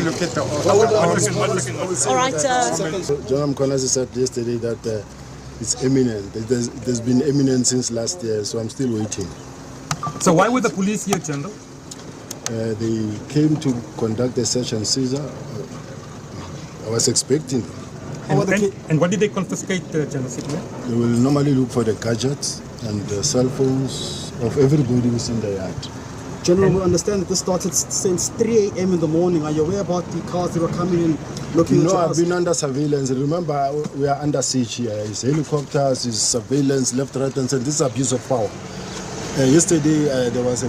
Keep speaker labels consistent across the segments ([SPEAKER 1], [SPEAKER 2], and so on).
[SPEAKER 1] look at the...
[SPEAKER 2] All right.
[SPEAKER 3] General Mkhwanazi said yesterday that it's imminent. There's been imminent since last year, so I'm still waiting.
[SPEAKER 4] So why were the police here, General?
[SPEAKER 3] They came to conduct a search and seizure. I was expecting them.
[SPEAKER 4] And what did they confiscate, General Secretary?
[SPEAKER 3] They will normally look for the gadgets and the cell phones of everybody who's in the yard.
[SPEAKER 5] General, we understand that this started since 3 a.m. in the morning. Are you aware about the cars that were coming in looking at your house?
[SPEAKER 3] I've been under surveillance. Remember, we are under siege here. It's helicopters, it's surveillance, left, right, and center. This is abuse of power. Yesterday, there was a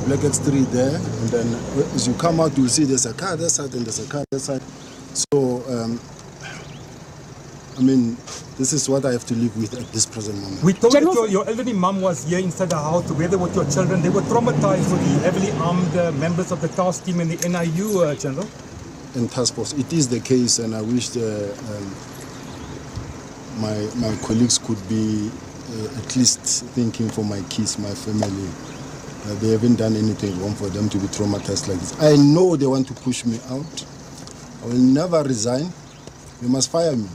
[SPEAKER 3] black X3 there, and then as you come out, you'll see there's a car that side and there's a car that side. So, I mean, this is what I have to live with at this present moment.
[SPEAKER 4] We told that your elderly mum was here inside the house together with your children. They were traumatized with the heavily armed members of the task team in the NIU, General.
[SPEAKER 3] In task force, it is the case, and I wish my colleagues could be at least thinking for my kids, my family. They haven't done anything wrong for them to be traumatized like this. I know they want to push me out. I will never resign. You must fire me.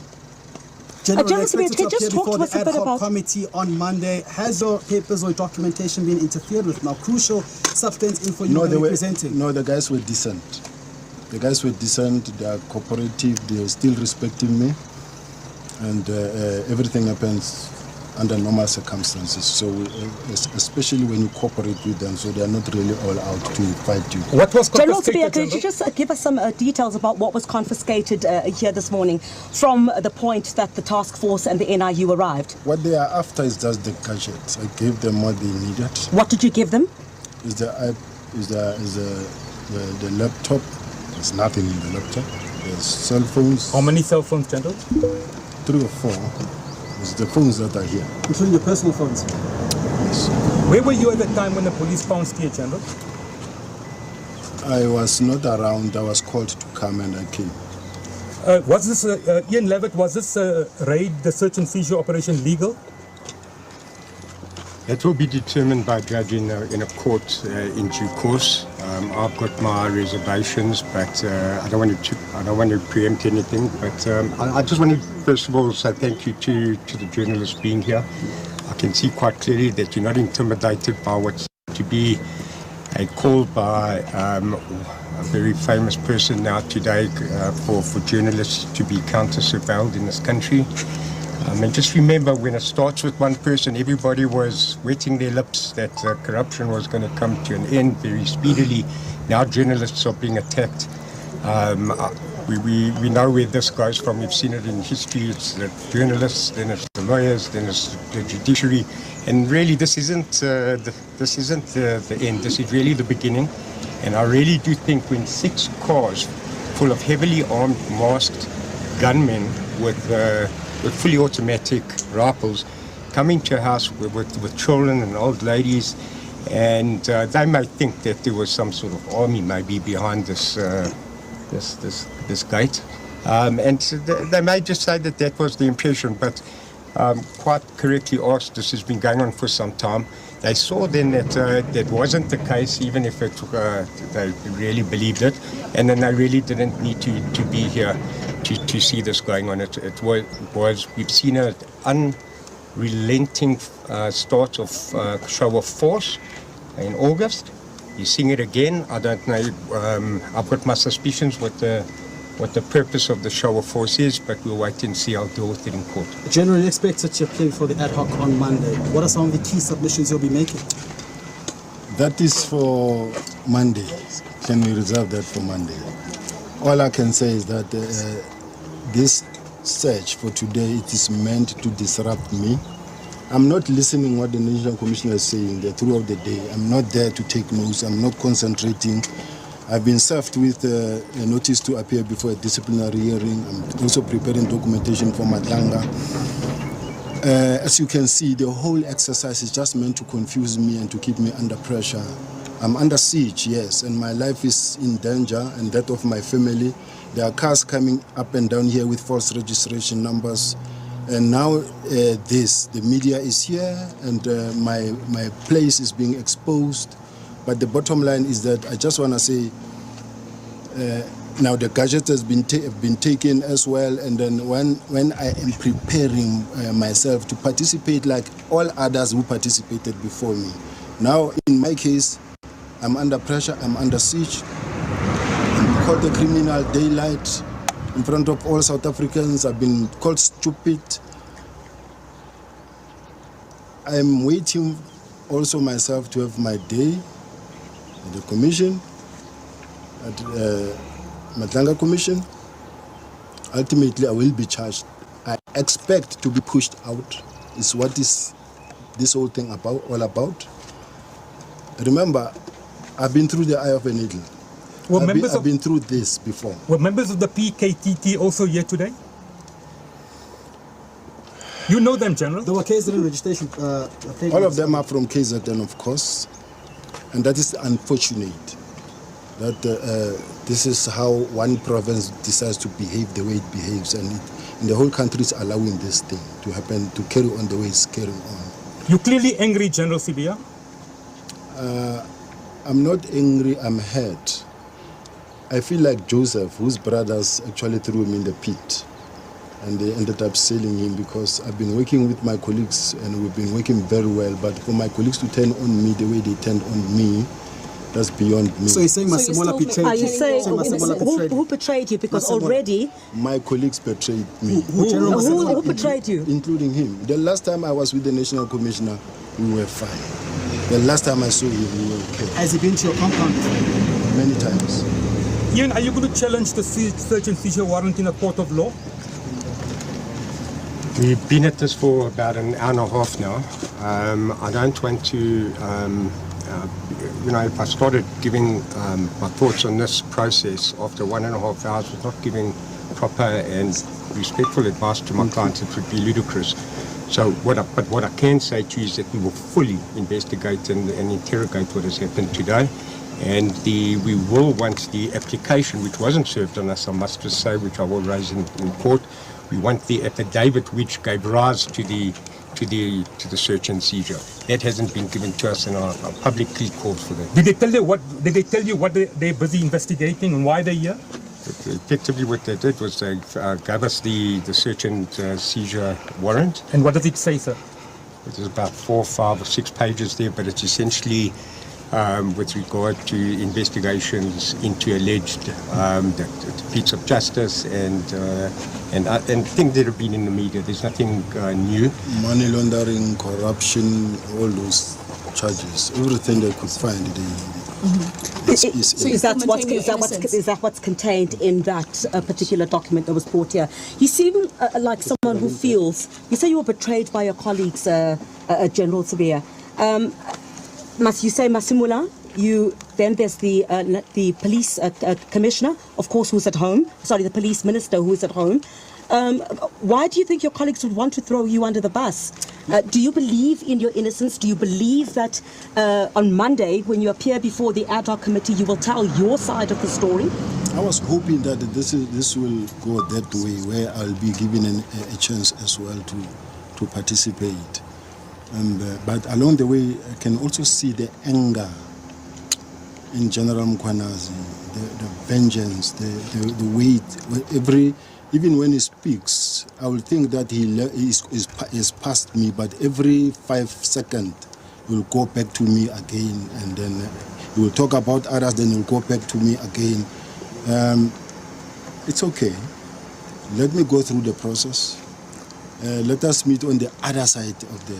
[SPEAKER 5] General, expected to appear before the ad hoc committee on Monday. Has your papers or documentation been interfered with? Now, crucial substance info you were presenting.
[SPEAKER 3] No, the guys were decent. The guys were decent. They are cooperative. They are still respecting me, and everything happens under normal circumstances. So, especially when you cooperate with them, so they are not really all out to fight you.
[SPEAKER 4] What was
[SPEAKER 2] General
[SPEAKER 4] confiscated?
[SPEAKER 2] Sibiya'S, could you just give us some details about what was confiscated here this morning from the point that the task force and the NIU arrived?
[SPEAKER 3] What they are after is just the gadgets. I gave them what they needed.
[SPEAKER 2] What did you give them?
[SPEAKER 3] Is the laptop. There's nothing in the laptop. There's cell phones.
[SPEAKER 4] How many cell phones, General?
[SPEAKER 3] 3 or 4. It's the phones that are here.
[SPEAKER 5] Including your personal phones?
[SPEAKER 3] Yes.
[SPEAKER 4] Where were you at the time when the police pounced here, General?
[SPEAKER 3] I was not around. I was called to come and I came.
[SPEAKER 4] Was this, Ian Levitt, was this raid, the search and seizure operation, legal?
[SPEAKER 1] That will be determined by judge in a court in due course. I've got my reservations, but I don't want to preempt anything. But I just want to first of all say thank you to the journalists being here. I can see quite clearly that you're not intimidated by what's to be a call by a very famous person now today for journalists to be counter-surveilled in this country. And just remember, when it starts with one person, everybody was wetting their lips that corruption was going to come to an end very speedily. Now journalists are being attacked. We know where this goes from. We've seen it in history. It's the journalists, then it's the lawyers, then it's the judiciary. And really, this isn't the end. This is really the beginning. And I really do think when 6 cars full of heavily armed, masked gunmen with fully automatic rifles coming to a house with children and old ladies, and they may think that there was some sort of army maybe behind this gate, and so they may just say that was the impression, but quite correctly asked, this has been going on for some time. They saw then that that wasn't the case, even if they really believed it, and then they really didn't need to be here to see this going on. It was we've seen an unrelenting start of show of force in August. You're seeing it again. I don't know. I've got my suspicions what the purpose of the show of force is, but we'll wait and see. I'll deal with it in court.
[SPEAKER 5] Generally expected to appear for the ad hoc on Monday. What are some of the key submissions you'll be making?
[SPEAKER 3] That is for Monday. Can we reserve that for Monday? All I can say is that this search for today, it is meant to disrupt me. I'm not listening what the National Commissioner is saying there throughout the day. I'm not there to take notes. I'm not concentrating. I've been served with a notice to appear before a disciplinary hearing. I'm also preparing documentation for Matanga. As you can see, the whole exercise is just meant to confuse me and to keep me under pressure. I'm under siege, yes, and my life is in danger, and that of my family. There are cars coming up and down here with false registration numbers. And now the media is here, and my place is being exposed. But the bottom line is that I just want to say now the gadgets have been taken as well, and then when I am preparing myself to participate like all others who participated before me, now in my case, I'm under pressure, I'm under siege, I'm called a criminal daylight in front of all South Africans. I've been called stupid. I'm waiting also myself to have my day at the commission, at Matlanga Commission. Ultimately, I will be charged. I expect to be pushed out. Is what is this whole thing all about. Remember, I've been through the eye of a needle. I've been through this before.
[SPEAKER 4] Were members of the PKTT also here today? You know them, General?
[SPEAKER 5] There were KZN registration.
[SPEAKER 3] All of them are from KZN, of course. And that is unfortunate. That this is how one province decides to behave the way it behaves. And the whole country is allowing this thing to happen, to carry on the way it's carrying on.
[SPEAKER 4] You're clearly angry, General Sibiya.
[SPEAKER 3] I'm not angry, I'm hurt. I feel like Joseph, whose brothers actually threw him in the pit. And they ended up selling him because I've been working with my colleagues and we've been working very well. But for my colleagues to turn on me the way they turned on me, that's beyond me.
[SPEAKER 5] So you're saying Masemola betrayed you?
[SPEAKER 2] Are you saying who betrayed you? Because already...
[SPEAKER 3] My colleagues betrayed me.
[SPEAKER 2] Who betrayed you?
[SPEAKER 3] Including him. The last time I was with the National Commissioner, we were fine. The last time I saw him, we were okay.
[SPEAKER 5] Has he been to your compound?
[SPEAKER 3] Many times.
[SPEAKER 4] Ian, are you going to challenge the search and seizure warrant in a court of law?
[SPEAKER 1] We've been at this for about an hour and a half now. I don't want to, if I started giving my thoughts on this process after 1.5 hours without giving proper and respectful advice to my clients, it would be ludicrous. So what I can say to you is that we will fully investigate and interrogate what has happened today. And we will, once the application, which wasn't served on us, I must just say, which I will raise in court, we want the affidavit which gave rise to the search and seizure. That hasn't been given to us, and I publicly called for that.
[SPEAKER 4] Did they tell you what they're busy investigating and why they're here?
[SPEAKER 1] Effectively, what they did was they gave us the search and seizure warrant.
[SPEAKER 4] And what does it say, sir?
[SPEAKER 1] There's about 4, 5, or 6 pages there, but it's essentially with regard to investigations into alleged defeats of justice and things that have been in the media. There's nothing new.
[SPEAKER 3] Money laundering, corruption, all those charges, everything they could find.
[SPEAKER 2] Is that what's contained in that particular document that was brought here? You seem like someone who feels. You say you were betrayed by your colleagues, General Sibiya. You say Masemola, then there's the police commissioner, of course, who's at home. Sorry, the police minister who is at home. Why do you think your colleagues would want to throw you under the bus? Do you believe in your innocence? Do you believe that on Monday, when you appear before the ad hoc committee, you will tell your side of the story?
[SPEAKER 3] I was hoping that this will go that way, where I'll be given a chance as well to participate. But along the way, I can also see the anger in General Mkhwanazi, the vengeance, the weight. Even when he speaks, I will think that he is past me, but every 5 seconds, he will go back to me again, and then he will talk about others, then he will go back to me again. It's okay. Let me go through the process. Let us meet on the other side of the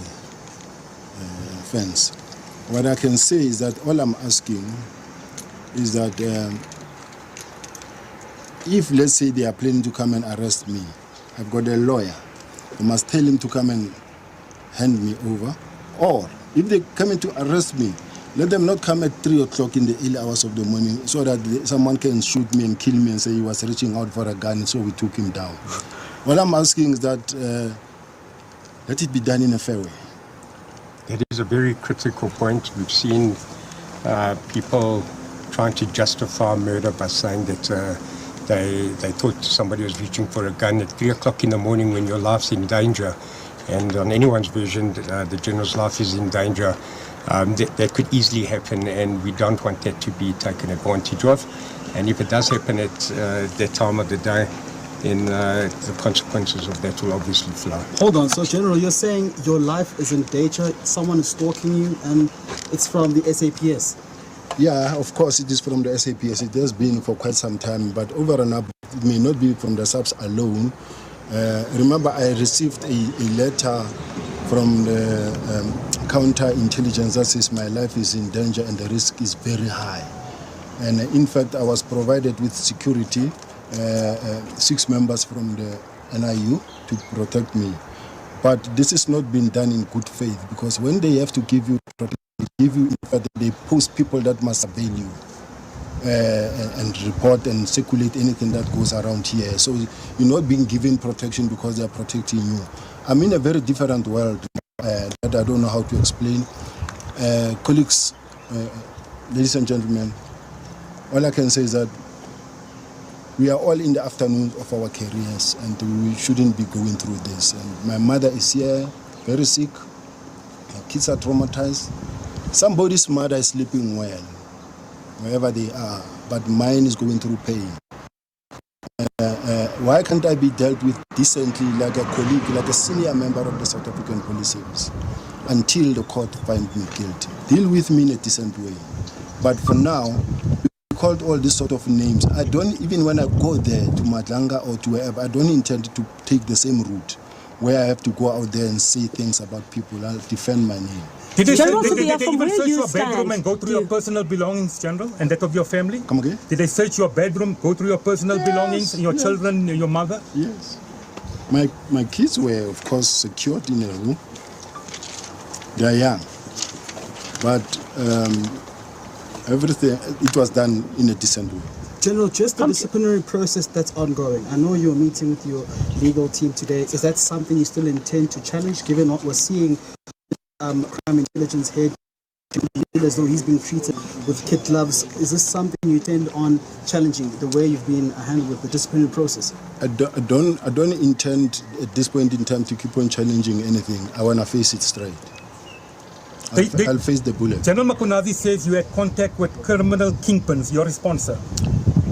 [SPEAKER 3] fence. What I can say is that all I'm asking is that if, let's say, they are planning to come and arrest me, I've got a lawyer. I must tell him to come and hand me over. Or if they come in to arrest me, let them not come at 3 o'clock in the early hours of the morning so that someone can shoot me and kill me and say he was reaching out for a gun, so we took him down. What I'm asking is that let it be done in a fair way.
[SPEAKER 1] That is a very critical point. We've seen people trying to justify murder by saying that they thought somebody was reaching for a gun at 3 o'clock in the morning when your life's in danger. And on anyone's version, the general's life is in danger. That could easily happen, and we don't want that to be taken advantage of. And if it does happen at that time of the day, then the consequences of that will obviously flow.
[SPEAKER 5] Hold on, so General, you're saying your life is in danger, someone is stalking you, and it's from the SAPS?
[SPEAKER 3] Yeah, of course it is from the SAPS. It has been for quite some time, but over and up, it may not be from the SAPS alone. Remember, I received a letter from the counterintelligence that says my life is in danger and the risk is very high. And in fact, I was provided with security, 6 members from the NIU to protect me. But this has not been done in good faith, because when they have to give you protection, in fact, they post people that must surveil you and report and circulate anything that goes around here. So you're not being given protection because they are protecting you. I'm in a very different world that I don't know how to explain. Colleagues, ladies and gentlemen, all I can say is that we are all in the afternoon of our careers, and we shouldn't be going through this. And my mother is here, very sick. My kids are traumatized. Somebody's mother is sleeping well, wherever they are, but mine is going through pain. Why can't I be dealt with decently, like a colleague, like a senior member of the South African Police Service, until the court finds me guilty? Deal with me in a decent way. But for now, called all these sort of names. I don't, even when I go there to Madlanga or to wherever, I don't intend to take the same route where I have to go out there and say things about people. I'll defend my name.
[SPEAKER 4] Did they
[SPEAKER 2] General,
[SPEAKER 4] even search your
[SPEAKER 2] stand?
[SPEAKER 4] bedroom and go through your personal belongings, General, and that of your family?
[SPEAKER 3] Come again?
[SPEAKER 4] Did they search your bedroom, go through your personal belongings, and your children, your mother?
[SPEAKER 3] Yes. My kids were, of course, secured in a room. They are young. But everything, it was done in a decent way.
[SPEAKER 5] General, just the disciplinary process that's ongoing. I know you're meeting with your legal team today. Is that something you still intend to challenge, given what we're seeing? Crime intelligence head, as though he's being treated with kid gloves. Is this something you intend on challenging, the way you've been handled with the disciplinary process?
[SPEAKER 3] I don't intend at this point in time to keep on challenging anything. I want to face it straight. I'll face the bullet.
[SPEAKER 4] General Mkhwanazi says you had contact with criminal kingpins. Your response, sir?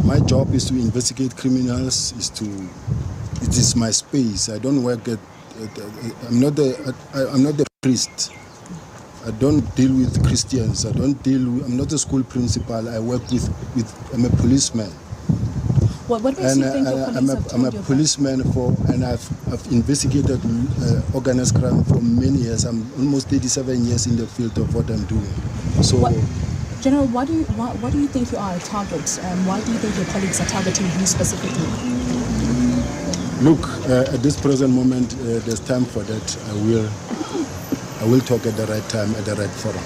[SPEAKER 3] My job is to investigate criminals. It is my space. I don't work at. I'm not the priest. I don't deal with Christians. I'm not a school principal. I work I'm a policeman.
[SPEAKER 6] What makes you think your police have told
[SPEAKER 3] I'm a policeman and I've investigated organized crime for many years. I'm almost 37 years in the field of what I'm doing. So,
[SPEAKER 6] General, why do you think you are a target? Why do you think your colleagues are targeting you specifically?
[SPEAKER 3] Look, at this present moment, there's time for that. I will talk at the right time, at the right forum.